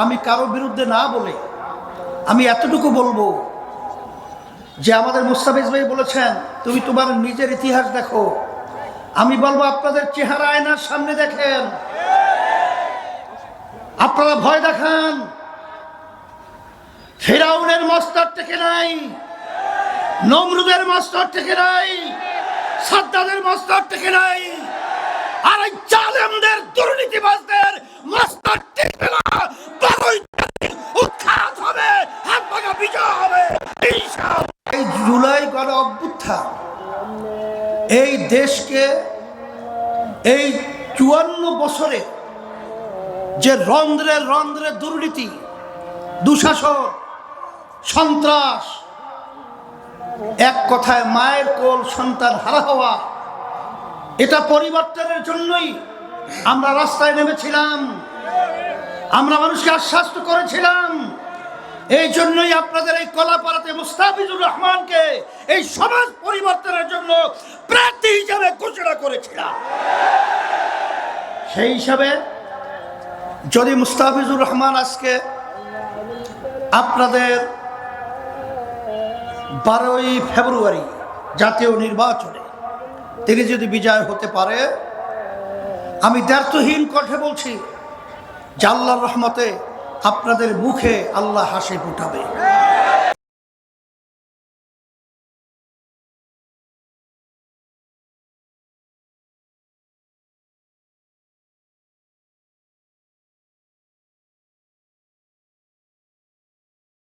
আমি কারো বিরুদ্ধে না বলে আমি এতটুকু বলবো যে আমাদের মুস্তাফিজ ভাই বলেছেন তুমি তোমার নিজের ইতিহাস দেখো। আমি বলবো আপনাদের চেহারা আয়নার সামনে দেখেন, আপনারা ভয় দেখান। ফিরাউনের মস্তক থেকে নাই, নমরুদের মস্তক থেকে নাই, সাদ্দাদের মস্তক থেকে নাই, আর এই জালেমদের দুর্নীতিবাজদের মস্তক টিকবে না। উৎখাত হবে, হাত ভাঙা বিজয় হবে ইনশাআল্লাহ। এই জুলাই গণ অভ্যুত্থান এই দেশকে এই ৫৪ বছরে যে রন্ধ্রে রন্ধ্রে দুর্নীতি, দুঃশাসন, সন্ত্রাস, এক কথায় মায়ের কোল সন্তান হারা হওয়া, এটা পরিবর্তনের জন্যই আমরা রাস্তায় নেমেছিলাম, আমরা মানুষকে আশ্বস্ত করেছিলাম। এই জন্যই আপনাদের এই কলাপাড়াতে মুস্তাফিজুর রহমানকে এই সমাজ পরিবর্তনের জন্য প্রার্থী হিসেবে ঘোষণা করেছিলাম। সেই হিসাবে যদি মুস্তাফিজুর রহমান আজকে আপনাদের 12ই ফেব্রুয়ারি জাতীয় নির্বাচনে তিনি যদি বিজয় হতে পারে, আমি দ্ব্যর্থহীন কণ্ঠে বলছি যে আল্লাহর রহমতে আপনাদের মুখে আল্লাহ হাসি ফুটাবে।